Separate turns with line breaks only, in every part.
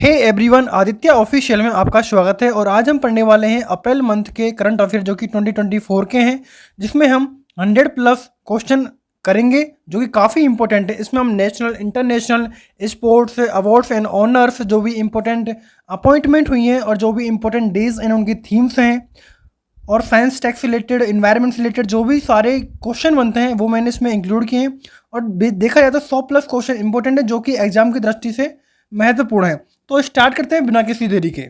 Hey everyone, Aditya official में आपका स्वागत है। और आज हम पढ़ने वाले हैं अप्रैल मंथ के करंट अफेयर जो कि 2024 के हैं, जिसमें हम 100 प्लस क्वेश्चन करेंगे जो कि काफ़ी इंपॉर्टेंट है। इसमें हम national, international, sports, awards and honours, जो भी इंपॉर्टेंट अपॉइंटमेंट हुई हैं और जो भी इंपॉर्टेंट डेज एंड उनकी थीम्स हैं, और साइंस टेक से रिलेटेड, इन्वायरमेंट से रिलेटेड जो भी सारे क्वेश्चन बनते हैं वो मैंने इसमें इंक्लूड किए हैं। और देखा जाए तो 100 प्लस क्वेश्चन इंपॉर्टेंट है जो कि एग्जाम की दृष्टि से महत्वपूर्ण है। तो स्टार्ट करते हैं बिना किसी देरी के।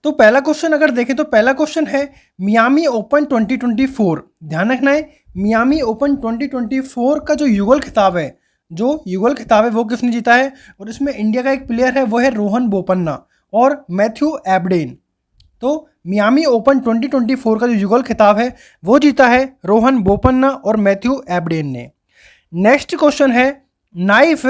तो पहला क्वेश्चन अगर देखें तो पहला क्वेश्चन है मियामी ओपन 2024। ध्यान रखना है, मियामी ओपन 2024 का जो युगल खिताब है, वो किसने जीता है? और इसमें इंडिया का एक प्लेयर है, वो है रोहन बोपन्ना और मैथ्यू एबडेन। तो मियामी ओपन 2024 का जो युगल खिताब है वो जीता है रोहन बोपन्ना और मैथ्यू एबडेन ने। नेक्स्ट क्वेश्चन है knife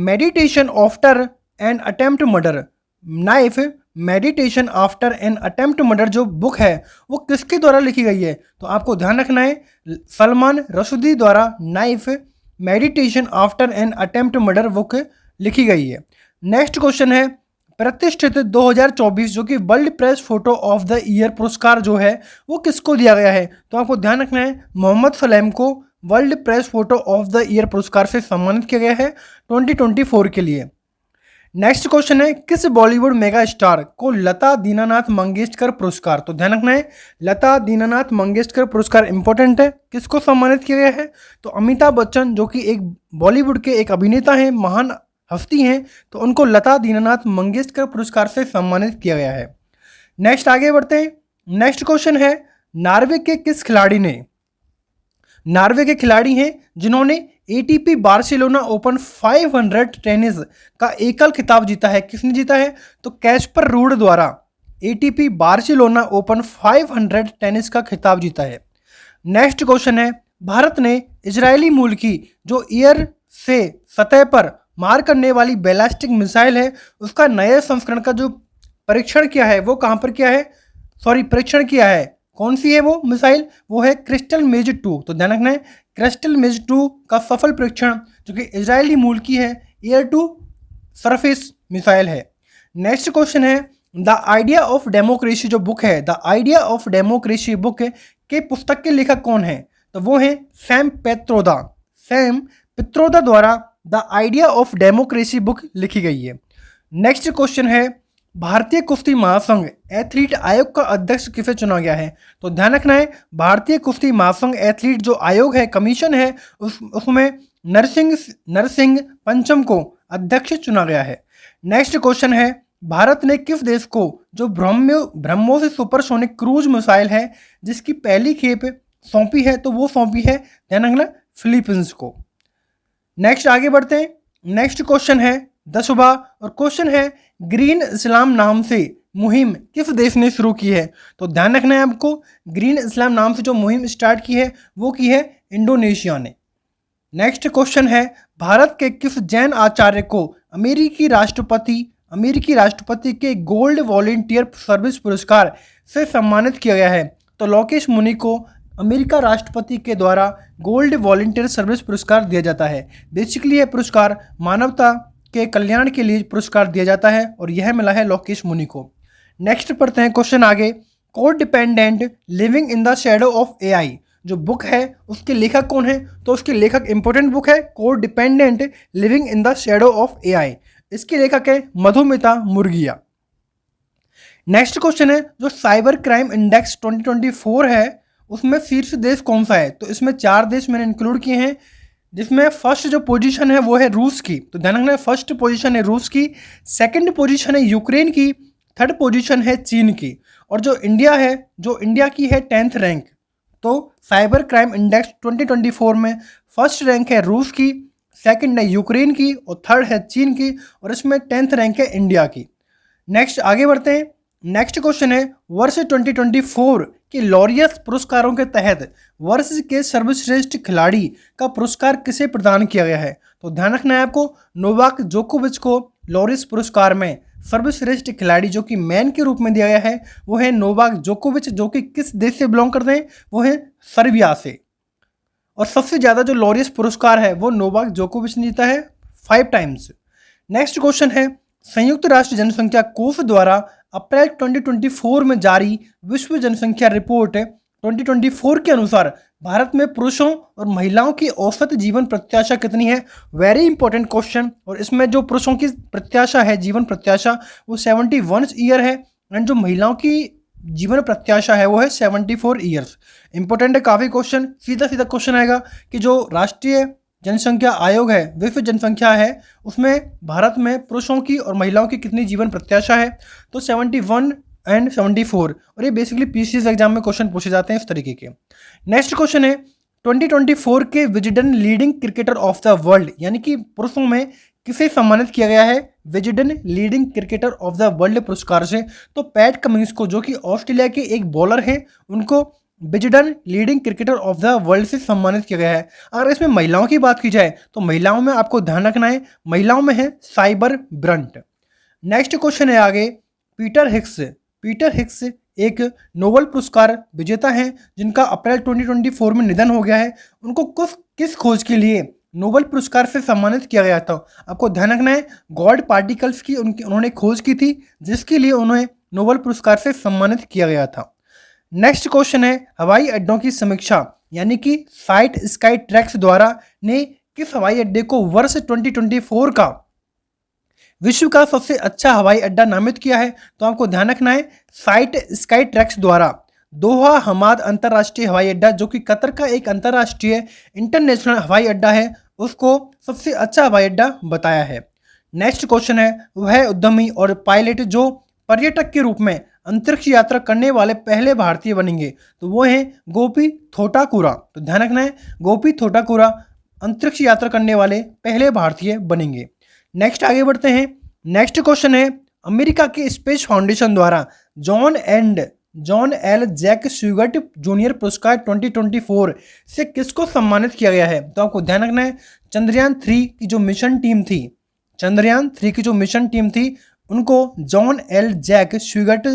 meditation after an attempt murder. Knife meditation after an attempt murder जो बुक है वो किसके द्वारा लिखी गई है? तो आपको ध्यान रखना है, सलमान रशदी द्वारा knife meditation after an attempt murder book लिखी गई है। नेक्स्ट क्वेश्चन है प्रतिष्ठित 2024 जो कि world press photo of the year पुरस्कार जो है वो किसको दिया गया है? तो आपको ध्यान रखना है, मोहम्मद सलेम को world press photo of the year पुरस्कार से सम्मानित किया गया है 2024 के लिए। नेक्स्ट क्वेश्चन है किस बॉलीवुड मेगा स्टार को लता दीनानाथ मंगेशकर पुरस्कार? तो ध्यान रखना है, लता दीनानाथ मंगेशकर पुरस्कार इंपॉर्टेंट है। किसको सम्मानित किया गया है? तो अमिताभ बच्चन जो कि एक बॉलीवुड के एक अभिनेता हैं, महान हस्ती हैं, तो उनको लता दीनानाथ मंगेशकर पुरस्कार से सम्मानित किया गया है। नेक्स्ट आगे बढ़ते हैं। नेक्स्ट क्वेश्चन है नॉर्वे के किस खिलाड़ी ने, नॉर्वे के खिलाड़ी हैं जिन्होंने एटीपी बार्सिलोना ओपन 500 टेनिस का एकल खिताब जीता है? किसने जीता है? तो कैस्पर रूड द्वारा एटीपी बार्सिलोना ओपन 500 टेनिस का खिताब जीता है। नेक्स्ट क्वेश्चन है भारत ने इजरायली मूल की जो एयर से सतह पर मार करने वाली बैलिस्टिक मिसाइल है उसका नए संस्करण का जो परीक्षण किया है वो कहाँ पर किया है? परीक्षण किया है। कौन सी है वो मिसाइल? वो है क्रिस्टल मेज 2। तो ध्यान रखना है, क्रिस्टल मेज 2 का सफल परीक्षण जो कि इजरायली मूल की है, एयर टू सरफेस मिसाइल है। नेक्स्ट क्वेश्चन है द आइडिया ऑफ डेमोक्रेसी जो बुक है, the idea of democracy book के पुस्तक के लेखक कौन है? तो वो है सैम पित्रोदा द्वारा the idea of democracy book लिखी गई है। नेक्स्ट क्वेश्चन है भारतीय कुश्ती महासंघ एथलीट आयोग का अध्यक्ष किसे चुना गया है? तो ध्यान रखना है, भारतीय कुश्ती महासंघ एथलीट जो आयोग है, कमीशन है, उसमें नरसिंह पंचम को अध्यक्ष चुना गया है। नेक्स्ट क्वेश्चन है भारत ने किस देश को जो ब्रह्मोस सुपरसोनिक क्रूज मिसाइल है जिसकी पहली खेप सौंपी है? तो वो सौंपी है, ध्यान रखना, फिलीपींस को। नेक्स्ट आगे बढ़ते हैं। नेक्स्ट क्वेश्चन है 10वां और क्वेश्चन है ग्रीन इस्लाम नाम से मुहिम किस देश ने शुरू की है? तो ध्यान रखना है आपको, ग्रीन इस्लाम नाम से जो मुहिम स्टार्ट की है वो की है इंडोनेशिया ने। नेक्स्ट क्वेश्चन है भारत के किस जैन आचार्य को अमेरिकी राष्ट्रपति के गोल्ड वॉलेंटियर सर्विस पुरस्कार से सम्मानित किया गया है? तो लोकेश मुनि को अमेरिका राष्ट्रपति के द्वारा गोल्ड वॉलेंटियर सर्विस पुरस्कार दिया जाता है। बेसिकली यह पुरस्कार मानवता के कल्याण के लिए पुरस्कार दिया जाता है और यह मिला है लोकेश मुनि को। नेक्स्ट पढ़ते हैं क्वेश्चन आगे, code dependent living in the shadow of AI जो बुक है उसके लेखक कौन है? तो उसके लेखक इंपॉर्टेंट बुक है code dependent living in the shadow of AI. इसके लेखक है मधुमिता मुर्गिया। नेक्स्ट क्वेश्चन है जो साइबर क्राइम इंडेक्स 2024 है उसमें शीर्ष देश कौन सा है? तो इसमें 4 देश मैंने इंक्लूड किए हैं, जिसमें फर्स्ट जो पोजीशन है वो है रूस की। तो ध्यान रखना है, फर्स्ट पोजीशन है रूस की, सेकंड पोजीशन है यूक्रेन की, थर्ड पोजीशन है चीन की, और जो इंडिया की है 10th रैंक। तो साइबर क्राइम इंडेक्स 2024 में फर्स्ट रैंक है रूस की, सेकंड है यूक्रेन की और थर्ड है चीन की, और इसमें 10th रैंक है इंडिया की। नेक्स्ट आगे बढ़ते हैं। नेक्स्ट क्वेश्चन है वर्ष 2024 के लॉरियस पुरस्कारों के तहत वर्ष के सर्वश्रेष्ठ खिलाड़ी का पुरस्कार किसे प्रदान किया गया है? तो ध्यान रखना है आपको, नोवाक जोकोविच को लॉरियस पुरस्कार में सर्वश्रेष्ठ खिलाड़ी जो कि मैन के रूप में दिया गया है वो है नोवाक जोकोविच, जो कि किस देश से बिलोंग करते हैं? वो है सर्बिया से। और सबसे ज़्यादा जो लॉरियस पुरस्कार है वो नोवाक जोकोविच ने जीता है 5 टाइम्स। नेक्स्ट क्वेश्चन है संयुक्त राष्ट्र जनसंख्या कोष द्वारा अप्रैल 2024 में जारी विश्व जनसंख्या रिपोर्ट 2024 के अनुसार भारत में पुरुषों और महिलाओं की औसत जीवन प्रत्याशा कितनी है? Very important question. और इसमें जो पुरुषों की प्रत्याशा है, जीवन प्रत्याशा, वो 71 ईयर है, एंड जो महिलाओं की जीवन प्रत्याशा है वो है 74 ईयर्स। इंपॉर्टेंट है काफ़ी क्वेश्चन। सीधा सीधा क्वेश्चन आएगा कि जो राष्ट्रीय जनसंख्या आयोग है, विश्व जनसंख्या है, उसमें भारत में पुरुषों की और महिलाओं की कितनी जीवन प्रत्याशा है? तो 71 एंड 74। और ये बेसिकली पीसीएस एग्जाम में क्वेश्चन पूछे जाते हैं इस तरीके के। नेक्स्ट क्वेश्चन है 2024 के Wisden leading cricketer of the world, यानी कि पुरुषों में किसे सम्मानित किया गया है Wisden leading cricketer of the world पुरस्कार से? तो पैट कमिंस को, जो कि ऑस्ट्रेलिया के एक बॉलर हैं, उनको Wisden leading cricketer of the world से सम्मानित किया गया है। अगर इसमें महिलाओं की बात की जाए तो महिलाओं में आपको ध्यान रखना है, महिलाओं में है साइबर ब्रंट। नेक्स्ट क्वेश्चन है आगे पीटर हिक्स। पीटर हिक्स एक नोबेल पुरस्कार विजेता हैं जिनका अप्रैल 2024 में निधन हो गया है। उनको किस खोज के लिए नोबेल पुरस्कार से सम्मानित किया गया था? आपको ध्यान रखना है, गॉड पार्टिकल्स की उन्होंने खोज की थी, जिसके लिए उन्हें नोबेल पुरस्कार से सम्मानित किया गया था। नेक्स्ट क्वेश्चन है हवाई अड्डों की समीक्षा, यानी कि साइट स्काई ट्रैक्स द्वारा ने किस हवाई अड्डे को वर्ष 2024 का विश्व का सबसे अच्छा हवाई अड्डा नामित किया है? तो आपको ध्यान रखना है, साइट स्काई ट्रैक्स द्वारा दोहा हमाद अंतर्राष्ट्रीय हवाई अड्डा, जो कि कतर का एक अंतर्राष्ट्रीय इंटरनेशनल हवाई अड्डा है, उसको सबसे अच्छा हवाई अड्डा बताया है। नेक्स्ट क्वेश्चन है वह उद्यमी और पायलट जो पर्यटक के रूप में अंतरिक्ष यात्रा करने वाले पहले भारतीय बनेंगे? तो वो हैं गोपी थोटाकुरा। तो ध्यान रखना है, गोपी थोटाकुरा अंतरिक्ष यात्रा करने वाले पहले भारतीय बनेंगे। नेक्स्ट आगे बढ़ते हैं। नेक्स्ट क्वेश्चन है अमेरिका के स्पेस फाउंडेशन द्वारा जॉन एल जैक स्वीगर्ट जूनियर पुरस्कार 2024 से किसको सम्मानित किया गया है? तो आपको ध्यान रखना है, चंद्रयान 3 की जो मिशन टीम थी उनको जॉन एल जैक स्वीगर्ट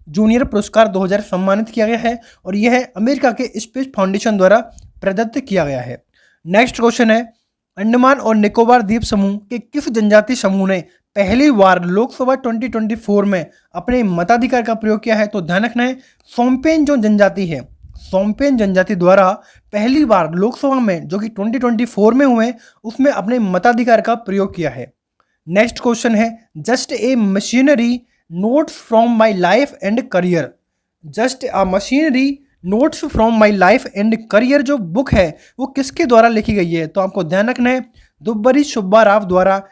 जूनियर पुरस्कार 2000 सम्मानित किया गया है, और यह अमेरिका के स्पेस फाउंडेशन द्वारा प्रदत्त किया गया है। नेक्स्ट क्वेश्चन है अंडमान और निकोबार द्वीप समूह के किस जनजाति समूह ने पहली बार लोकसभा 2024 में अपने मताधिकार का प्रयोग किया है? तो ध्यान रखना है, सोम्पेन जो जनजाति है, सोम्पेन जनजाति द्वारा पहली बार लोकसभा में, जो कि 2024 में हुए, उसमें अपने मताधिकार का प्रयोग किया है। नेक्स्ट क्वेश्चन है just a machinery notes from my life and career. Just a machinery notes from my life and career जो बुक है वो किसके द्वारा लिखी गई है? तो आपको ध्यान रखना है, दुब्बरी सुब्बा राव द्वारा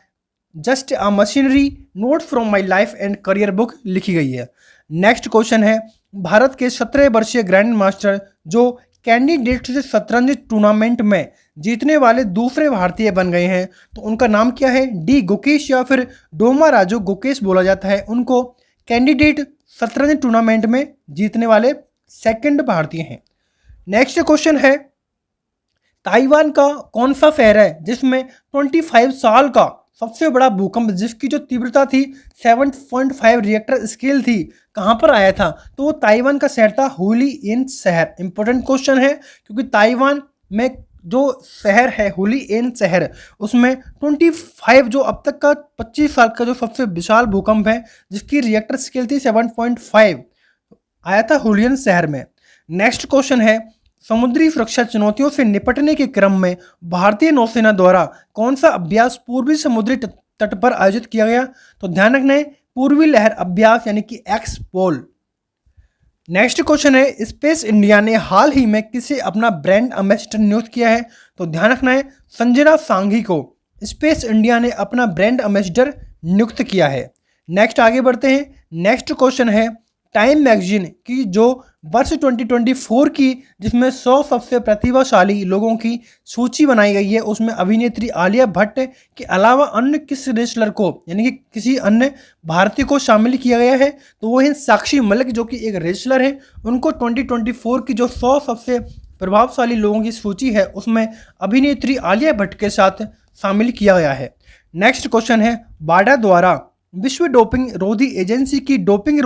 just a machinery notes from my life and career book लिखी गई है। नेक्स्ट क्वेश्चन है भारत के 17 वर्षीय ग्रैंड मास्टर जो कैंडिडेट से शतरंज टूर्नामेंट में जीतने वाले दूसरे भारतीय बन गए हैं, तो उनका नाम क्या है? डी गुकेश या फिर डोमा राजू गुकेश बोला जाता है। उनको कैंडिडेट शतरंज टूर्नामेंट में जीतने वाले सेकंड भारतीय हैं। नेक्स्ट क्वेश्चन है ताइवान का कौन सा शहर है जिसमें 25 साल का सबसे बड़ा भूकंप, जिसकी जो तीव्रता थी 7.5 रिएक्टर स्केल थी, कहाँ पर आया था? तो वो ताइवान का शहर था हुलियन शहर। इंपॉर्टेंट क्वेश्चन है क्योंकि ताइवान में जो शहर है हुलियन शहर, उसमें 25 जो अब तक का 25 साल का जो सबसे विशाल भूकंप है जिसकी रिएक्टर स्केल थी 7.5, आया था हुलियन शहर में। नेक्स्ट क्वेश्चन है समुद्री सुरक्षा चुनौतियों से निपटने के क्रम में भारतीय नौसेना द्वारा कौन सा अभ्यास पूर्वी समुद्री तट पर आयोजित किया गया? तो ध्यान रखना है, पूर्वी लहर अभ्यास यानी कि एक्सपोल। नेक्स्ट क्वेश्चन है स्पेस इंडिया ने हाल ही में किसे अपना ब्रांड एम्बेसडर नियुक्त किया है? तो ध्यान रखना है, संजना सांघी को स्पेस इंडिया ने अपना ब्रांड एम्बेसडर नियुक्त किया है। नेक्स्ट आगे बढ़ते हैं। नेक्स्ट क्वेश्चन है टाइम मैगजीन की जो वर्ष 2024 की जिसमें 100 सबसे प्रतिभाशाली लोगों की सूची बनाई गई है, उसमें अभिनेत्री आलिया भट्ट के अलावा अन्य किस रेसलर को, यानी कि किसी अन्य भारतीय को शामिल किया गया है? तो वो है साक्षी मलिक, जो कि एक रेसलर है। उनको 2024 की जो 100 सबसे प्रभावशाली लोगों की सूची है उसमें अभिनेत्री आलिया भट्ट के साथ शामिल किया गया है। नेक्स्ट क्वेश्चन है बाडा द्वारा विश्व डोपिंग रोधी एजेंसी की डोपिंग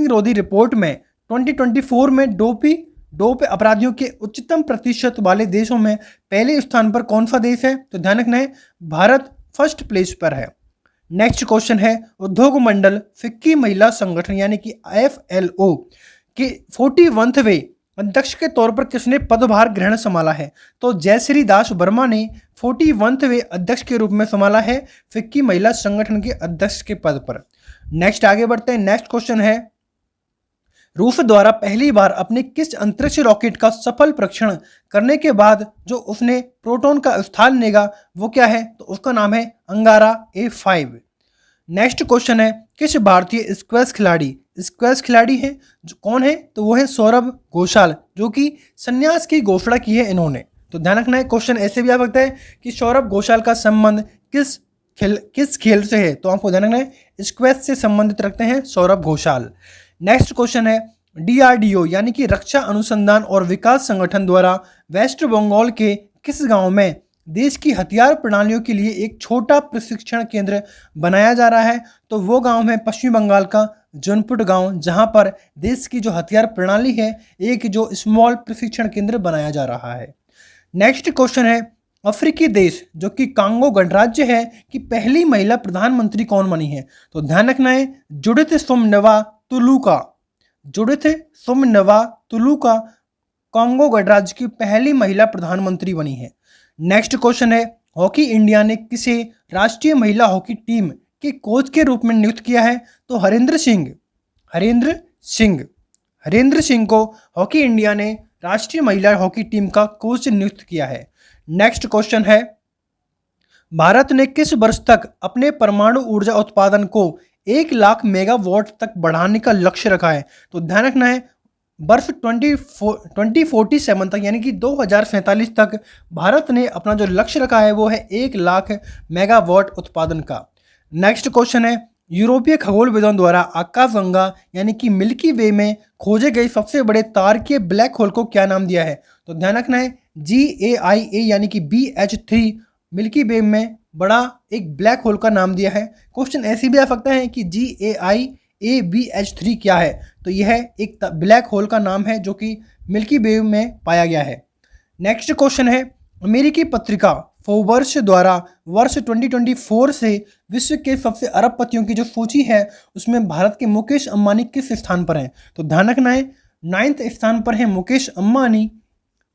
रोधी रिपोर्ट में 2024 में डोप अपराधियों के उच्चतम प्रतिशत वाले देशों में पहले स्थान पर कौन सा देश है? तो ध्यान रखना है, भारत फर्स्ट प्लेस पर है। नेक्स्ट क्वेश्चन है उद्योग मंडल फिक्की महिला संगठन यानी कि FLO के 41वें अध्यक्ष के तौर पर किसने पदभार ग्रहण संभाला है? तो जयश्री दास वर्मा ने 41वें अध्यक्ष के रूप में संभाला है फिक्की महिला संगठन के अध्यक्ष के पद पर। नेक्स्ट आगे बढ़ते हैं। नेक्स्ट क्वेश्चन है रूस द्वारा पहली बार अपने किस अंतरिक्ष रॉकेट का सफल परीक्षण करने के बाद जो उसने प्रोटॉन का स्थान लेगा वो क्या है? तो उसका नाम है अंगारा A5। नेक्स्ट क्वेश्चन है किस भारतीय स्क्वैश खिलाड़ी हैं जो कौन है? तो वो है सौरभ घोषाल, जो कि संन्यास की घोषणा की है इन्होंने। तो ध्यान रखना है, क्वेश्चन ऐसे भी आ सकता है कि सौरभ घोषाल का संबंध किस खेल से है? तो आपको ध्यान रखना है स्क्वैश से संबंधित रखते हैं सौरभ घोषाल। नेक्स्ट क्वेश्चन है DRDO यानी कि रक्षा अनुसंधान और विकास संगठन द्वारा वेस्ट बंगाल के किस गांव में देश की हथियार प्रणालियों के लिए एक छोटा प्रशिक्षण केंद्र बनाया जा रहा है? तो वो गांव है पश्चिम बंगाल का जौनपुर गांव, जहां पर देश की जो हथियार प्रणाली है एक जो स्मॉल प्रशिक्षण केंद्र बनाया जा रहा है। नेक्स्ट क्वेश्चन है अफ्रीकी देश जो कि कांगो गणराज्य है कि पहली महिला प्रधानमंत्री कौन बनी है? तो ध्यान रखना है जुडिथ सुमनवा तुलुका कांगो गणराज्य की पहली महिला प्रधानमंत्री बनी है। नेक्स्ट क्वेश्चन है हॉकी इंडिया ने किसे राष्ट्रीय महिला हॉकी टीम के कोच के रूप में नियुक्त किया है? तो हरेंद्र सिंह को हॉकी इंडिया ने राष्ट्रीय महिला हॉकी टीम का कोच नियुक्त किया है। नेक्स्ट क्वेश्चन है भारत ने किस वर्ष तक अपने परमाणु ऊर्जा उत्पादन को 1 लाख मेगावाट तक बढ़ाने का लक्ष्य रखा है? तो ध्यान रखना है वर्ष 2047 तक यानी कि 2047 तक भारत ने अपना जो लक्ष्य रखा है वो है 1 लाख मेगावाट उत्पादन का। नेक्स्ट क्वेश्चन है यूरोपीय खगोलविदों द्वारा आकाशगंगा यानी कि मिल्की वे में खोजे गए सबसे बड़े तारकीय ब्लैक होल को क्या नाम दिया है? तो ध्यान रखना है GAIA यानी कि BH3 मिल्की वे में बड़ा एक ब्लैक होल का नाम दिया है। क्वेश्चन ऐसे भी आ सकता है कि GAIA BH3 क्या है? तो यह एक ब्लैक होल का नाम है जो कि मिल्की वे में पाया गया है। नेक्स्ट क्वेश्चन है अमेरिकी पत्रिका फोर्ब्स द्वारा वर्ष 2024 से विश्व के सबसे अरबपतियों की जो सूची है उसमें भारत के मुकेश अंबानी किस स्थान पर हैं? तो ध्यान रखना है 9वें स्थान पर है मुकेश अंबानी।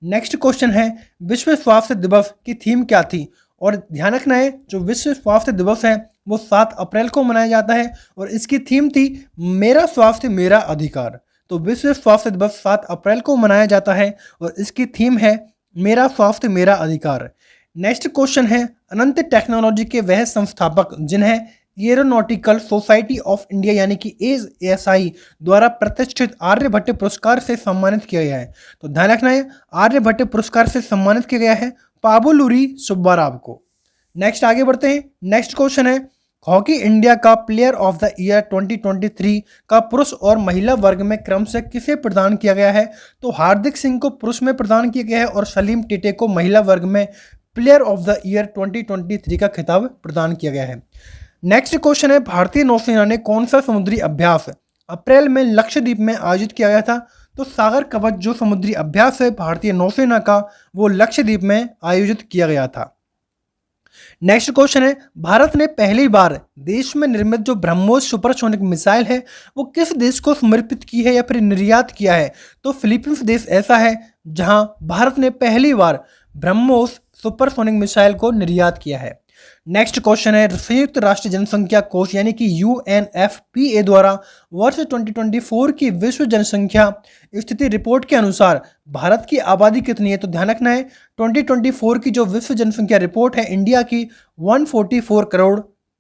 नेक्स्ट क्वेश्चन है विश्व स्वास्थ्य दिवस की थीम क्या थी? और ध्यान रखना है जो विश्व स्वास्थ्य दिवस है वो 7 अप्रैल को मनाया जाता है और इसकी थीम थी मेरा स्वास्थ्य मेरा अधिकार। तो विश्व स्वास्थ्य दिवस 7 अप्रैल को मनाया जाता है और इसकी थीम है मेरा स्वास्थ्य मेरा अधिकार। नेक्स्ट क्वेश्चन है अनंत टेक्नोलॉजी के वह संस्थापक जिन्हें एरोनॉटिकल सोसाइटी ऑफ इंडिया यानी कि ASI द्वारा प्रतिष्ठित आर्यभट्ट पुरस्कार से सम्मानित किया गया है? तो ध्यान रखना है आर्यभट्ट पुरस्कार से सम्मानित किया गया है पाबुलूरी सुब्बाराव को। नेक्स्ट आगे बढ़ते हैं। नेक्स्ट क्वेश्चन है हॉकी इंडिया का प्लेयर ऑफ द ईयर 2023 का पुरुष और महिला वर्ग में क्रमशः किसे प्रदान किया गया है? तो हार्दिक सिंह को पुरुष में प्रदान किया गया है और सलीम टिटे को महिला वर्ग में प्लेयर ऑफ द ईयर 2023 का खिताब प्रदान किया गया है। नेक्स्ट क्वेश्चन है भारतीय नौसेना ने कौन सा समुद्री अभ्यास अप्रैल में लक्षद्वीप में आयोजित किया गया था? तो सागर कवच जो समुद्री अभ्यास है भारतीय नौसेना का वो लक्षद्वीप में आयोजित किया गया था। नेक्स्ट क्वेश्चन है भारत ने पहली बार देश में निर्मित जो ब्रह्मोस सुपरसोनिक मिसाइल है वो किस देश को समर्पित की है या फिर निर्यात किया है? तो फिलीपींस देश ऐसा है जहां भारत ने पहली बार ब्रह्मोस सुपरसोनिक मिसाइल को निर्यात किया है। नेक्स्ट क्वेश्चन है संयुक्त राष्ट्र जनसंख्या कोष यानी कि UNFPA द्वारा वर्ष 2024 की विश्व जनसंख्या स्थिति रिपोर्ट के अनुसार भारत की आबादी कितनी है? तो ध्यान रखना है 2024 की जो विश्व जनसंख्या रिपोर्ट है इंडिया की 144 करोड़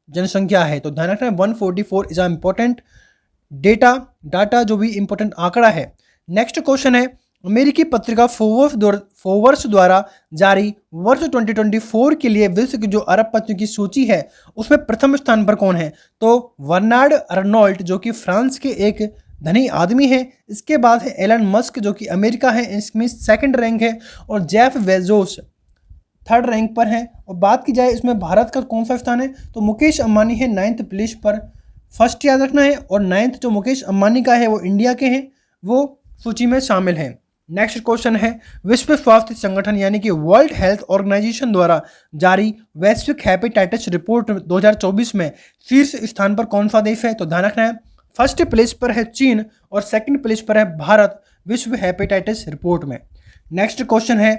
जनसंख्या है। तो ध्यान रखना है 144 इज अ इम्पोर्टेंट डाटा जो भी इम्पोर्टेंट आंकड़ा है। नेक्स्ट क्वेश्चन है अमेरिकी पत्रिका फोर्ब्स द्वारा जारी वर्ष 2024 के लिए विश्व की जो अरबपतियों की सूची है उसमें प्रथम स्थान पर कौन है? तो बर्नार्ड अर्नोल्ट जो कि फ्रांस के एक धनी आदमी है। इसके बाद है एलन मस्क जो कि अमेरिका है, इसमें सेकंड रैंक है और जेफ बेजोस थर्ड रैंक पर है। और बात की जाए इसमें भारत का कौन सा स्थान है तो मुकेश अंबानी है 9th प्लेस पर, फर्स्ट याद रखना है। और 9th जो मुकेश अंबानी का है वो इंडिया के हैं, वो सूची में शामिल हैं। नेक्स्ट क्वेश्चन है विश्व स्वास्थ्य संगठन यानी कि वर्ल्ड हेल्थ ऑर्गेनाइजेशन द्वारा जारी वैश्विक हेपेटाइटिस रिपोर्ट 2024 में शीर्ष स्थान पर कौन सा देश है? तो ध्यान रखना है, फर्स्ट प्लेस पर है चीन और सेकंड प्लेस पर है भारत विश्व हेपेटाइटिस रिपोर्ट में। नेक्स्ट क्वेश्चन है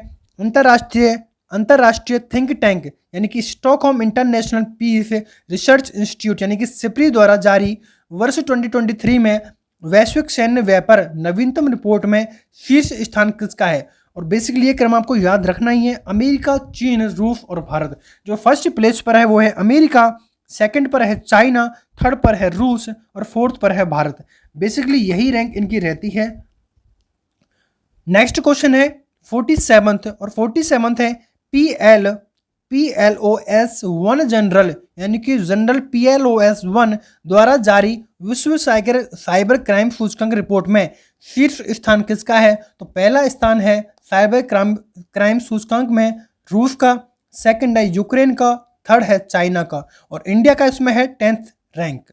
अंतर्राष्ट्रीय थिंक टैंक यानी कि Stockholm International Peace Research Institute यानी कि सिप्री द्वारा जारी वर्ष 2023 में वैश्विक सैन्य व्यापार नवीनतम रिपोर्ट में शीर्ष स्थान किसका है? और बेसिकली ये क्रम आपको याद रखना ही है, अमेरिका, चीन, रूस और भारत। जो फर्स्ट प्लेस पर है वो है अमेरिका, सेकंड पर है चाइना, थर्ड पर है रूस और फोर्थ पर है भारत। बेसिकली यही रैंक इनकी रहती है। नेक्स्ट क्वेश्चन है 47th और 47th है PLOS 1 जनरल यानी कि जनरल PLOS 1 द्वारा जारी विश्व साइबर क्राइम सूचकांक रिपोर्ट में शीर्ष स्थान किसका है? तो पहला स्थान है साइबर क्राइम सूचकांक में रूस का, सेकंड है यूक्रेन का, थर्ड है चाइना का और इंडिया का इसमें है 10th रैंक।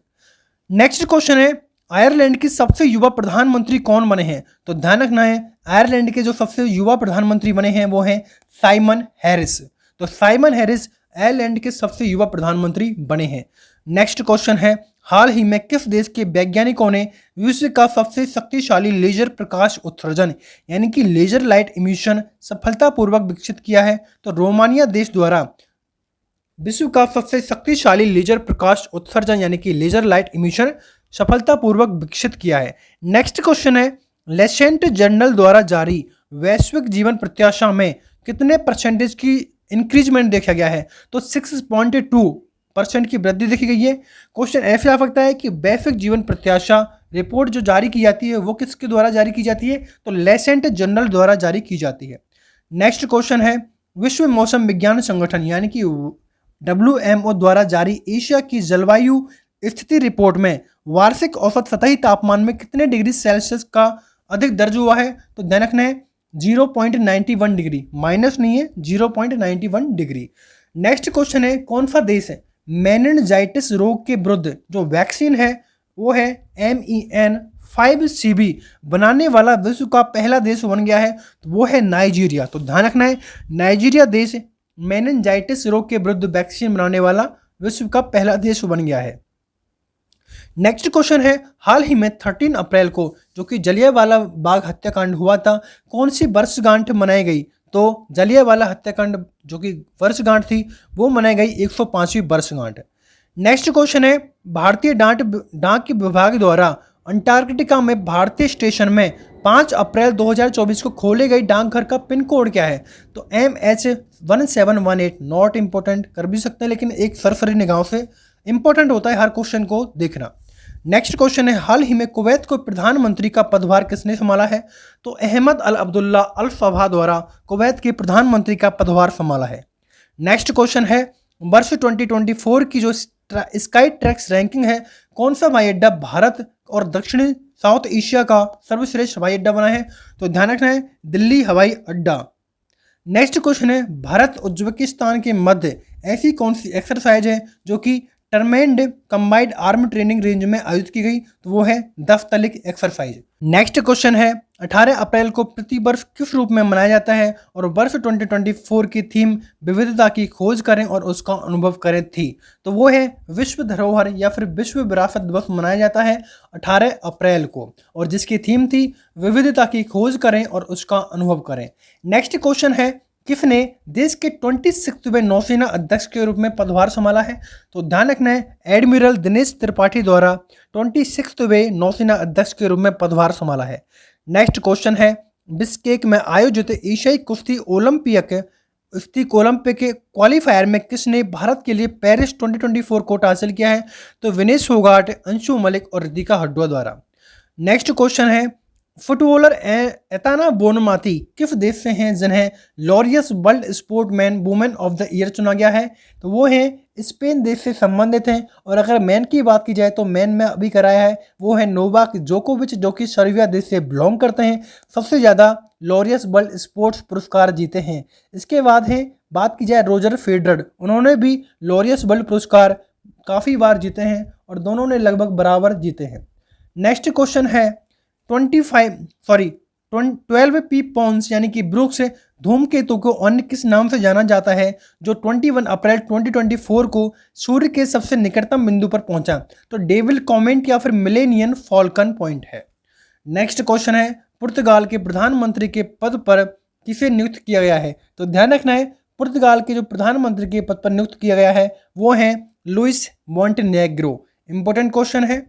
नेक्स्ट क्वेश्चन है आयरलैंड की सबसे युवा प्रधानमंत्री कौन बने हैं? तो ध्यान रखना है, आयरलैंड के जो सबसे युवा प्रधानमंत्री बने हैं वो हैं साइमन हैरिस। तो साइमन हैरिस आयरलैंड के सबसे युवा प्रधानमंत्री बने हैं। नेक्स्ट क्वेश्चन है हाल ही में किस देश के वैज्ञानिकों ने विश्व का सबसे शक्तिशाली लेजर प्रकाश उत्सर्जन यानी कि लेजर लाइट इमिशन सफलतापूर्वक विकसित किया है? तो रोमानिया देश द्वारा विश्व का सबसे शक्तिशाली लेजर प्रकाश उत्सर्जन यानी कि लेजर लाइट इमिशन सफलतापूर्वक विकसित किया है। नेक्स्ट क्वेश्चन है लेसेंट जर्नल द्वारा जारी वैश्विक जीवन प्रत्याशा में कितने परसेंटेज की इंक्रीजमेंट देखा गया है? तो 6.2% की वृद्धि देखी गई है। क्वेश्चन ऐसे आ सकता है कि वैश्विक जीवन प्रत्याशा रिपोर्ट जो जारी की जाती है वो किसके द्वारा जारी की जाती है? तो लेसेंट जर्नल द्वारा जारी की जाती है। नेक्स्ट क्वेश्चन है विश्व मौसम विज्ञान संगठन यानी कि WMO द्वारा जारी एशिया की जलवायु स्थिति रिपोर्ट में वार्षिक औसत सतही तापमान में कितने डिग्री सेल्सियस का अधिक दर्ज हुआ है? तो ध्यान रखना है 0.91 डिग्री, माइनस नहीं है, 0.91 डिग्री। नेक्स्ट क्वेश्चन है कौन सा देश है मेनिनजाइटिस रोग के विरुद्ध जो वैक्सीन है वो है MEN5CB बनाने वाला विश्व का पहला देश बन गया है? तो वो है नाइजीरिया। तो ध्यान रखना है नाइजीरिया देश मेनिनजाइटिस रोग के विरुद्ध वैक्सीन बनाने वाला विश्व का पहला देश बन गया है। नेक्स्ट क्वेश्चन है हाल ही में 13 अप्रैल को जो कि जलियांवाला बाग हत्याकांड हुआ था कौन सी वर्षगांठ मनाई गई? तो जलियांवाला हत्याकांड जो कि वर्षगांठ थी वो मनाई गई 105वीं वर्षगांठ। नेक्स्ट क्वेश्चन है भारतीय डाक विभाग द्वारा अंटार्कटिका में भारतीय स्टेशन में 5 अप्रैल 2024 को खोले गई डाकघर का पिन कोड क्या है? तो MH1718। नॉट इम्पोर्टेंट, कर भी सकते हैं लेकिन एक सरसरी निगाहों से इंपॉर्टेंट होता है हर क्वेश्चन को देखना। नेक्स्ट क्वेश्चन है हाल ही में कुवैत को प्रधानमंत्री का पदभार किसने संभाला है? तो अहमद अल अब्दुल्ला अल सबाह द्वारा कुवैत के प्रधानमंत्री का पदभार संभाला है। नेक्स्ट क्वेश्चन है वर्ष 2024 की जो स्काई ट्रैक्स रैंकिंग है कौन सा हवाई अड्डा भारत और दक्षिणी साउथ एशिया का सर्वश्रेष्ठ हवाई अड्डा बना है? तो ध्यान रखना है दिल्ली हवाई अड्डा। नेक्स्ट क्वेश्चन है भारत उज्बेकिस्तान के मध्य ऐसी कौन सी एक्सरसाइज है जो कि टर्मेंड कंबाइंड आर्म ट्रेनिंग रेंज में आयोजित की गई? तो वो है 10 तलिक एक्सरसाइज। नेक्स्ट क्वेश्चन है 18 अप्रैल को प्रतिवर्ष किस रूप में मनाया जाता है? और वर्ष 2024 की थीम विविधता की खोज करें और उसका अनुभव करें थी। तो वो है विश्व धरोहर या फिर विश्व विरासत दिवस मनाया जाता है 18 अप्रैल को और जिसकी थीम थी विविधता की खोज करें और उसका अनुभव करें। नेक्स्ट क्वेश्चन है किसने देश के 26वें नौसेना अध्यक्ष के रूप में पदभार संभाला है? तो ध्यान रखना है एडमिरल दिनेश त्रिपाठी द्वारा 26वें नौसेना अध्यक्ष के रूप में पदभार संभाला है। नेक्स्ट क्वेश्चन है बिश्केक में आयोजित एशियाई कुश्ती ओलंपिक क्वालिफायर में किसने भारत के लिए पेरिस 2024 कोटा हासिल किया है? तो विनेश फोगाट, अंशु मलिक और रितिका हड्डा द्वारा। नेक्स्ट क्वेश्चन है फुटबॉलर एताना बोनमाती किस देश से हैं जिन्हें Laureus world sportsman women of the year चुना गया है? तो वो हैं स्पेन देश से संबंधित हैं। और अगर मैन की बात की जाए तो मैन में अभी कराया है वो है नोवाक जोकोविच जो कि सर्बिया देश से बिलोंग करते हैं, सबसे ज़्यादा लॉरियस वर्ल्ड स्पोर्ट्स पुरस्कार जीते हैं। इसके बाद है बात की जाए रोजर फेडरर, उन्होंने भी लॉरियस वर्ल्ड पुरस्कार काफ़ी बार जीते हैं और दोनों ने लगभग बराबर जीते हैं। नेक्स्ट क्वेश्चन है 12P पॉन्स यानी कि ब्रुक्स धूमकेतु को अन्य किस नाम से जाना जाता है जो 21 अप्रैल 2024 को सूर्य के सबसे निकटतम बिंदु पर पहुंचा? तो डेविल कॉमेट या फिर मिलेनियन फॉल्कन पॉइंट है। नेक्स्ट क्वेश्चन है, पुर्तगाल के प्रधानमंत्री के पद पर किसे नियुक्त किया गया है? तो ध्यान रखना है, पुर्तगाल के जो प्रधानमंत्री के पद पर नियुक्त किया गया है वो है लुइस मोंटेनेग्रो। इंपॉर्टेंट क्वेश्चन है।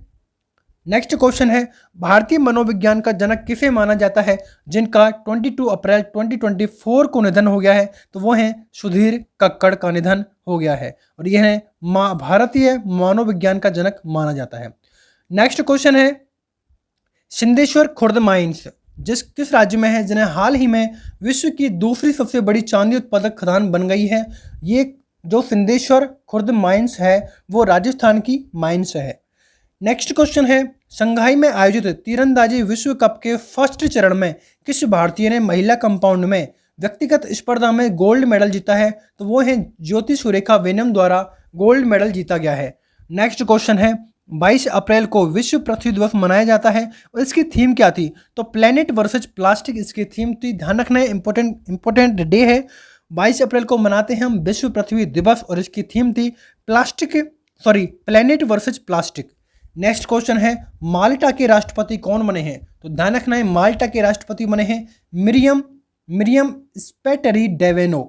नेक्स्ट क्वेश्चन है, भारतीय मनोविज्ञान का जनक किसे माना जाता है जिनका 22 अप्रैल 2024 को निधन हो गया है? तो वो हैं सुधीर कक्कड़ का निधन हो गया है और यह है भारतीय मनोविज्ञान का जनक माना जाता है। नेक्स्ट क्वेश्चन है, सिद्धेश्वर खुर्द माइंस किस राज्य में है जिन्हें हाल ही में विश्व की दूसरी सबसे बड़ी चांदी उत्पादक खदान बन गई है? ये जो सिद्धेश्वर खुर्द माइंस है वो राजस्थान की माइंस है। नेक्स्ट क्वेश्चन है, शंघाई में आयोजित तीरंदाजी विश्व कप के फर्स्ट चरण में किस भारतीय ने महिला कंपाउंड में व्यक्तिगत स्पर्धा में गोल्ड मेडल जीता है? तो वो है ज्योति सुरेखा वेनम द्वारा गोल्ड मेडल जीता गया है। नेक्स्ट क्वेश्चन है, 22 अप्रैल को विश्व पृथ्वी दिवस मनाया जाता है और इसकी थीम क्या थी? तो प्लेनेट वर्सेज प्लास्टिक इसकी थीम थी। ध्यान रखना है, इंपॉर्टेंट डे है। 22 अप्रैल को मनाते हैं हम विश्व पृथ्वी दिवस और इसकी थीम थी planet versus plastic. Next question है, माल्टा के राष्ट्रपति कौन बने हैं? तो ध्यान रखना है, माल्टा के राष्ट्रपति बने हैं मिरियम स्पेटेरी डेवेनो।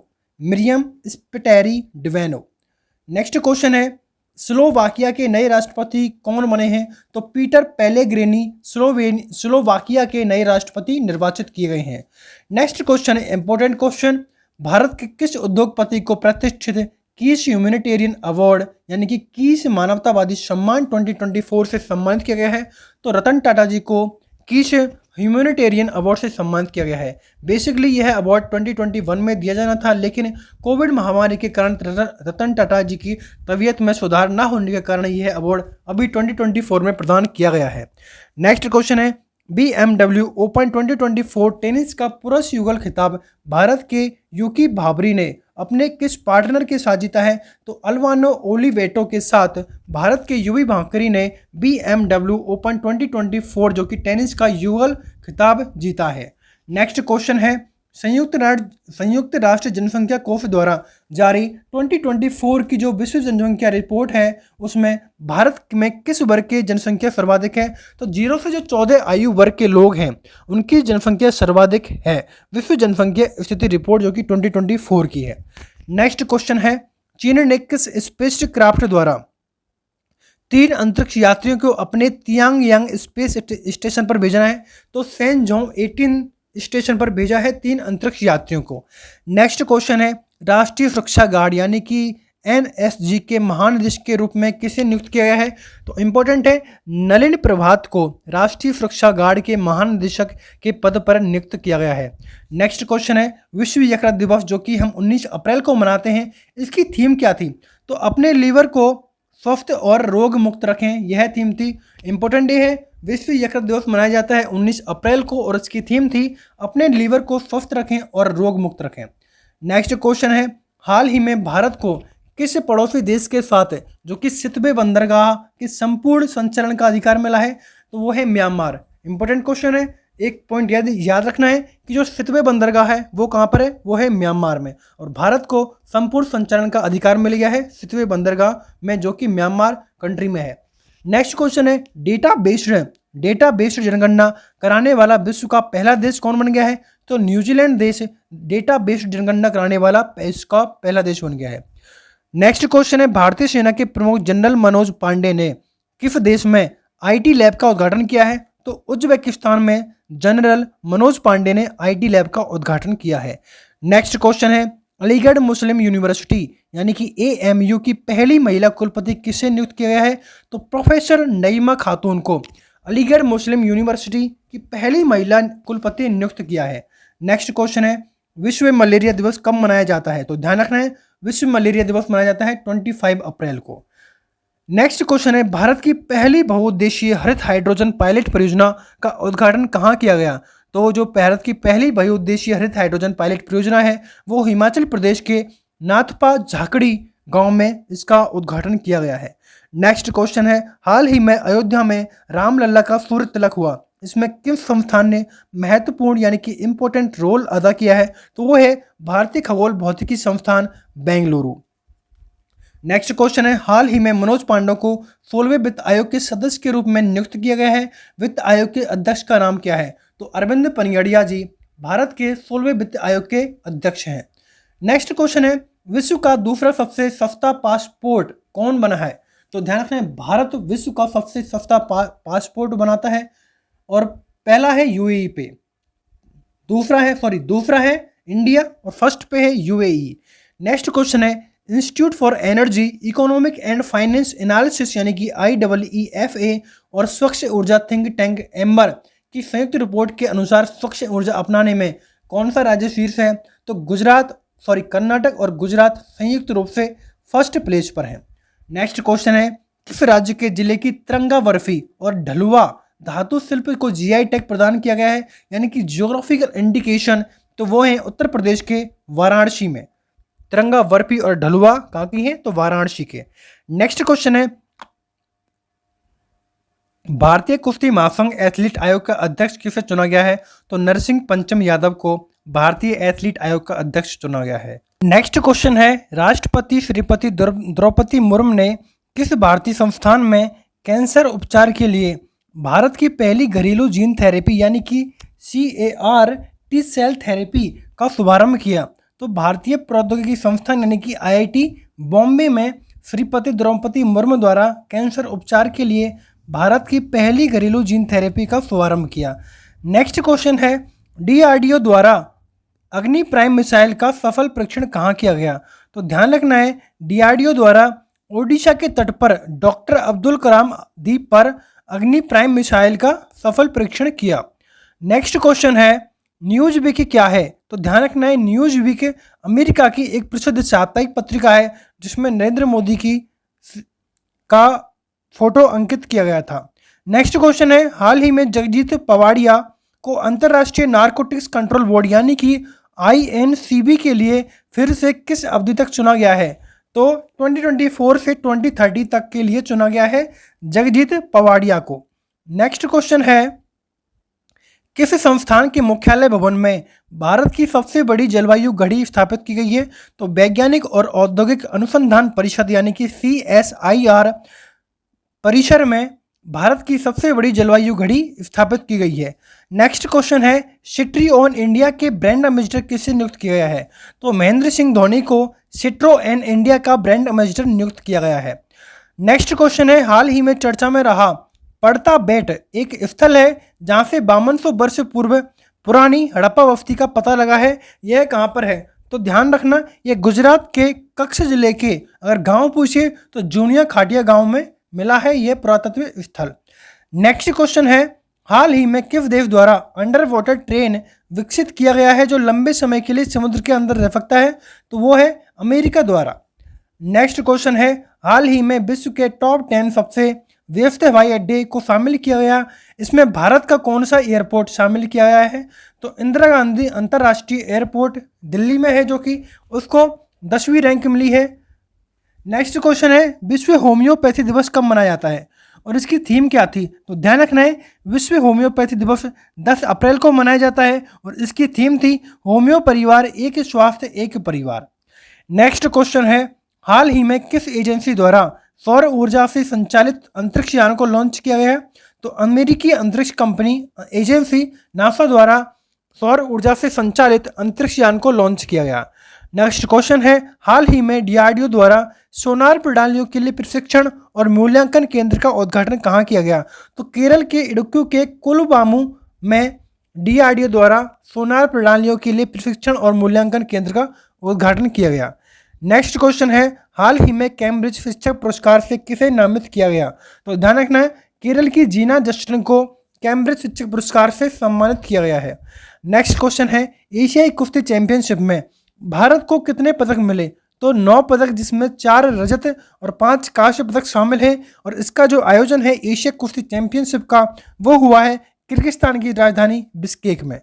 नेक्स्ट क्वेश्चन है, स्लोवाकिया के नए राष्ट्रपति कौन बने हैं? तो पीटर पेलेग्रिनी स्लोवाकिया के नए राष्ट्रपति निर्वाचित किए गए हैं। नेक्स्ट क्वेश्चन है, इंपॉर्टेंट क्वेश्चन, भारत के किस उद्योगपति को प्रतिष्ठित कीस ह्यूमैनिटेरियन अवार्ड यानी कि कीस मानवतावादी सम्मान 2024 से सम्मानित किया गया है? तो रतन टाटा जी को कीस ह्यूमैनिटेरियन अवार्ड से सम्मानित किया गया है। बेसिकली यह अवार्ड 2021 में दिया जाना था, लेकिन कोविड महामारी के कारण रतन टाटा जी की तबीयत में सुधार न होने के कारण यह अवार्ड अभी 2024 में प्रदान किया गया है। नेक्स्ट क्वेश्चन है, BMW ओपन 2024 टेनिस का पुरुष युगल खिताब भारत के यूकी भाबरी ने अपने किस पार्टनर के साथ जीता है? तो अल्वानो ओलिवेटो के साथ भारत के युवी भाकरी ने BMW ओपन 2024 जो कि टेनिस का युगल खिताब जीता है। नेक्स्ट क्वेश्चन है, संयुक्त राष्ट्र जनसंख्या कोष द्वारा जारी 2024 की जो विश्व जनसंख्या रिपोर्ट है उसमें भारत में किस वर्ग की जनसंख्या सर्वाधिक है? तो 0 से जो 14 आयु वर्ग के लोग हैं उनकी जनसंख्या सर्वाधिक है। विश्व जनसंख्या स्थिति रिपोर्ट जो कि 2024 की है। नेक्स्ट क्वेश्चन है, चीन ने किस स्पेस क्राफ्ट द्वारा 3 अंतरिक्ष यात्रियों को अपने तियांग स्पेस स्टेशन पर भेजना है? तो सेंजोंग 18 स्टेशन पर भेजा है 3 अंतरिक्ष यात्रियों को। नेक्स्ट क्वेश्चन है, राष्ट्रीय सुरक्षा गार्ड यानी कि NSG के महानिदेशक के रूप में किसे नियुक्त किया गया है? तो इंपॉर्टेंट है, नलिन प्रभात को राष्ट्रीय सुरक्षा गार्ड के महानिदेशक के पद पर नियुक्त किया गया है। नेक्स्ट क्वेश्चन है, विश्व यकृत दिवस जो कि हम 19 अप्रैल को मनाते हैं इसकी थीम क्या थी? तो अपने लीवर को स्वस्थ और रोग मुक्त रखें, यह थीम थी। इंपॉर्टेंट डे है, विश्व यकृत दिवस मनाया जाता है 19 अप्रैल को और इसकी थीम थी अपने लीवर को स्वस्थ रखें और रोग मुक्त रखें। नेक्स्ट क्वेश्चन है, हाल ही में भारत को किस पड़ोसी देश के साथ जो कि सितवे बंदरगाह के संपूर्ण संचालन का अधिकार मिला है? तो वो है म्यांमार। इंपॉर्टेंट क्वेश्चन है, एक पॉइंट याद रखना है कि जो सितवे बंदरगाह है वो कहाँ पर है? वो है म्यांमार में और भारत को संपूर्ण संचालन का अधिकार मिल गया है सितवे बंदरगाह में जो कि म्यांमार कंट्री में है। नेक्स्ट क्वेश्चन है, डेटा बेस्ड जनगणना कराने वाला विश्व का पहला देश कौन बन गया है? तो न्यूजीलैंड देश डेटा बेस्ड जनगणना कराने वाला इसका पहला देश बन गया है। नेक्स्ट क्वेश्चन है, भारतीय सेना के प्रमुख जनरल मनोज पांडे ने किस देश में IT लैब का उद्घाटन किया है? तो उज्बेकिस्तान में जनरल मनोज पांडे ने IT लैब का उद्घाटन किया है। नेक्स्ट क्वेश्चन है, अलीगढ़ मुस्लिम यूनिवर्सिटी यानी कि AMU की पहली महिला कुलपति किसे नियुक्त किया गया है? तो प्रोफेसर नईमा खातून को अलीगढ़ मुस्लिम यूनिवर्सिटी की पहली महिला कुलपति नियुक्त किया है। नेक्स्ट क्वेश्चन है, विश्व मलेरिया दिवस कब मनाया जाता है? तो ध्यान रखना है, विश्व मलेरिया दिवस मनाया जाता है 25 अप्रैल को। नेक्स्ट क्वेश्चन है, भारत की पहली बहुउद्देशीय हरित हाइड्रोजन पायलट परियोजना का उद्घाटन कहाँ किया गया? तो जो भारत की पहली बहुउद्देशीय हरित हाइड्रोजन पायलट परियोजना है वो हिमाचल प्रदेश के नाथपा झाकड़ी गांव में इसका उद्घाटन किया गया है। नेक्स्ट क्वेश्चन है, हाल ही में अयोध्या में रामलला का सूर्य तिलक हुआ, इसमें किस संस्थान ने महत्वपूर्ण यानी कि इम्पोर्टेंट रोल अदा किया है? तो वो है भारतीय खगोल भौतिकी संस्थान बेंगलुरु। नेक्स्ट क्वेश्चन है, हाल ही में मनोज पांडे को 16वें वित्त आयोग के सदस्य के रूप में नियुक्त किया गया है। वित्त आयोग के अध्यक्ष का नाम क्या है? तो अरविंद पनियड़िया जी भारत के 16वें वित्त आयोग के अध्यक्ष हैं। नेक्स्ट क्वेश्चन है, विश्व का दूसरा सबसे सस्ता पासपोर्ट कौन बना है? तो ध्यान रखें, भारत विश्व का सबसे सस्ता पासपोर्ट बनाता है और पहला है यूएई पे, दूसरा है इंडिया और फर्स्ट पे है यूएई। नेक्स्ट क्वेश्चन है, institute for energy economic and finance analysis यानी कि IEEFA और स्वच्छ ऊर्जा थिंक टैंक एम्बर की संयुक्त रिपोर्ट के अनुसार स्वच्छ ऊर्जा अपनाने में कौन सा राज्य शीर्ष है? तो कर्नाटक और गुजरात संयुक्त रूप से फर्स्ट प्लेस पर है। नेक्स्ट क्वेश्चन है, किस राज्य के जिले की तिरंगा बर्फी और ढलुआ धातु शिल्प को GI टैग प्रदान किया गया है यानी कि जियोग्राफिकल इंडिकेशन? तो वो है उत्तर प्रदेश के वाराणसी में। तिरंगा बर्फी और ढलुआ कहाँ की है? तो वाराणसी के। नेक्स्ट क्वेश्चन है, भारतीय कुश्ती महासंघ एथलीट आयोग का अध्यक्ष किसे चुना गया है? तो नरसिंह पंचम यादव को भारतीय एथलीट आयोग का अध्यक्ष चुना गया है। नेक्स्ट क्वेश्चन है, राष्ट्रपति श्रीमती द्रौपदी मुर्मू ने किस भारतीय संस्थान में कैंसर उपचार के लिए भारत की पहली घरेलू जीन थेरेपी यानी कि CAR T सेल थेरेपी का शुभारंभ किया? तो भारतीय प्रौद्योगिकी संस्थान यानी कि IIT बॉम्बे में श्रीमती द्रौपदी मुर्मू द्वारा कैंसर उपचार के लिए भारत की पहली घरेलू जीन थेरेपी का शुभारंभ किया। नेक्स्ट क्वेश्चन है, DRDO द्वारा अग्नि प्राइम मिसाइल का सफल परीक्षण कहाँ किया गया? तो ध्यान रखना है, DRDO द्वारा ओडिशा के तट पर डॉक्टर अब्दुल कलाम द्वीप पर अग्नि प्राइम मिसाइल का सफल परीक्षण किया। नेक्स्ट क्वेश्चन है, न्यूज वीक क्या है? तो ध्यान रखना है, न्यूज वीक अमेरिका की एक प्रसिद्ध साप्ताहिक पत्रिका है जिसमें नरेंद्र मोदी का फोटो अंकित किया गया था। नेक्स्ट क्वेश्चन है, हाल ही में जगजीत पवाड़िया को अंतर्राष्ट्रीय नारकोटिक्स कंट्रोल बोर्ड यानी कि INCB के लिए फिर से किस अवधि तक चुना गया है? तो 2024 से 2030 तक के लिए चुना गया है जगजीत पवाड़िया को। नेक्स्ट क्वेश्चन है, किस संस्थान के मुख्यालय भवन में भारत की सबसे बड़ी जलवायु घड़ी स्थापित की गई है? तो वैज्ञानिक और औद्योगिक अनुसंधान परिषद यानी कि CSIR परिसर में भारत की सबसे बड़ी जलवायु घड़ी स्थापित की गई है। नेक्स्ट क्वेश्चन है, सिट्रोन इंडिया के ब्रांड एम्बेसडर किसे नियुक्त किया गया है? तो महेंद्र सिंह धोनी को सिट्रोन इंडिया का ब्रांड एम्बेसडर नियुक्त किया गया है। नेक्स्ट क्वेश्चन है, हाल ही में चर्चा में रहा पड़ता बेट एक स्थल है जहां से 5200 वर्ष पूर्व पुरानी हड़प्पा बस्ती का पता लगा है। यह कहां पर है? तो ध्यान रखना, यह गुजरात के कच्छ जिले के अगर गांव पूछे तो जूनिया खाटिया गांव में मिला है यह पुरातत्व स्थल। नेक्स्ट क्वेश्चन है, हाल ही में किस देश द्वारा अंडर वाटर ट्रेन विकसित किया गया है जो लंबे समय के लिए समुद्र के अंदर रह सकता है? तो वो है अमेरिका द्वारा। नेक्स्ट क्वेश्चन है, हाल ही में विश्व के टॉप 10 सबसे व्यस्त हवाई अड्डे को शामिल किया गया, इसमें भारत का कौन सा एयरपोर्ट शामिल किया गया है? तो इंदिरा गांधी अंतर्राष्ट्रीय एयरपोर्ट दिल्ली में है जो कि उसको 10वीं रैंक मिली है। नेक्स्ट क्वेश्चन है, विश्व होम्योपैथी दिवस कब मनाया जाता है और इसकी थीम क्या थी? तो ध्यान रखना है, विश्व होम्योपैथी दिवस 10 अप्रैल को मनाया जाता है और इसकी थीम थी होम्यो परिवार एक स्वास्थ्य एक परिवार। नेक्स्ट क्वेश्चन है, हाल ही में किस एजेंसी द्वारा सौर ऊर्जा से संचालित अंतरिक्ष यान को लॉन्च किया गया है? तो अमेरिकी अंतरिक्ष कंपनी एजेंसी नासा द्वारा सौर ऊर्जा से संचालित अंतरिक्ष यान को लॉन्च किया गया। नेक्स्ट क्वेश्चन है, हाल ही में DRDO द्वारा सोनार प्रणालियों के लिए प्रशिक्षण और मूल्यांकन केंद्र का उद्घाटन कहाँ किया गया? तो केरल के इडुक्की के कोलुबामू में DRDO द्वारा सोनार प्रणालियों के लिए प्रशिक्षण और मूल्यांकन केंद्र का उद्घाटन किया गया। नेक्स्ट क्वेश्चन है, हाल ही में कैम्ब्रिज शिक्षक पुरस्कार से किसे नामित किया गया? तो ध्यान रखना है, केरल की जीना जस्टिन को कैम्ब्रिज शिक्षक पुरस्कार से सम्मानित किया गया है। नेक्स्ट क्वेश्चन है, एशियाई कुश्ती चैंपियनशिप में भारत को कितने पदक मिले? तो 9 पदक, जिसमें 4 रजत और 5 कांस्य पदक शामिल है और इसका जो आयोजन है एशिया कुश्ती चैंपियनशिप का वो हुआ है किर्गिस्तान की राजधानी बिश्केक में।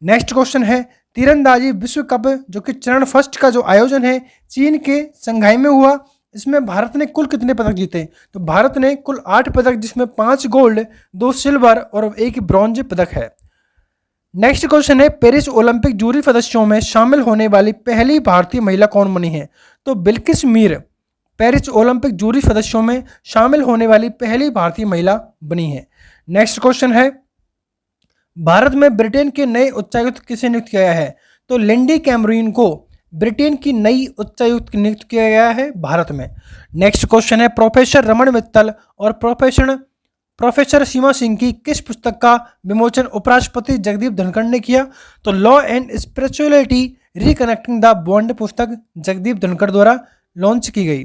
नेक्स्ट क्वेश्चन है, तीरंदाजी विश्व कप जो कि चरण फर्स्ट का जो आयोजन है चीन के संघाई में हुआ इसमें भारत ने कुल कितने पदक जीते? तो भारत ने कुल 8 पदक, जिसमें 5 गोल्ड, 2 सिल्वर और 1 ब्रॉन्ज पदक है। नेक्स्ट क्वेश्चन है, पेरिस ओलंपिक जूरी सदस्यों में शामिल होने वाली पहली भारतीय महिला कौन बनी है? तो Bilkis Mir Paris Olympic jury सदस्यों में शामिल होने वाली पहली भारतीय महिला बनी है। नेक्स्ट क्वेश्चन है, भारत में ब्रिटेन के नए उच्चायुक्त किसे नियुक्त किया गया है? तो लिंडी कैमरून को ब्रिटेन की नई उच्चायुक्त नियुक्त किया गया है भारत में। नेक्स्ट क्वेश्चन है, प्रोफेसर रमन मित्तल और प्रोफेसर सीमा सिंह की किस पुस्तक का विमोचन उपराष्ट्रपति जगदीप धनखड़ ने किया? तो law and spirituality reconnecting the bond पुस्तक जगदीप धनखड़ द्वारा लॉन्च की गई।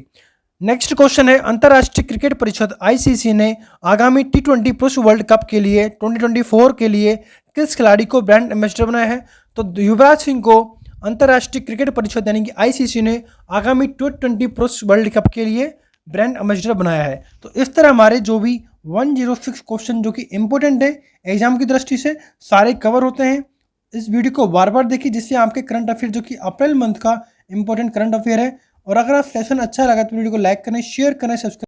नेक्स्ट क्वेश्चन है, अंतर्राष्ट्रीय क्रिकेट परिषद आईसीसी ने आगामी टी20 पुरुष वर्ल्ड कप के लिए 2024 के लिए किस खिलाड़ी को ब्रांड एम्बेसडर बनाया है? तो युवराज सिंह को अंतर्राष्ट्रीय क्रिकेट परिषद यानी कि आईसीसी ने आगामी टी20 पुरुष वर्ल्ड कप के लिए ब्रांड एम्बेसडर बनाया है। तो इस तरह हमारे जो भी 106 क्वेश्चन जो कि इंपॉर्टेंट है एग्जाम की दृष्टि से सारे कवर होते हैं। इस वीडियो को बार बार देखिए, जिससे आपके करंट अफेयर जो कि अप्रैल मंथ का इंपॉर्टेंट करंट अफेयर है। और अगर आप सेशन अच्छा लगा तो वीडियो को लाइक करें, शेयर करें, सब्सक्राइब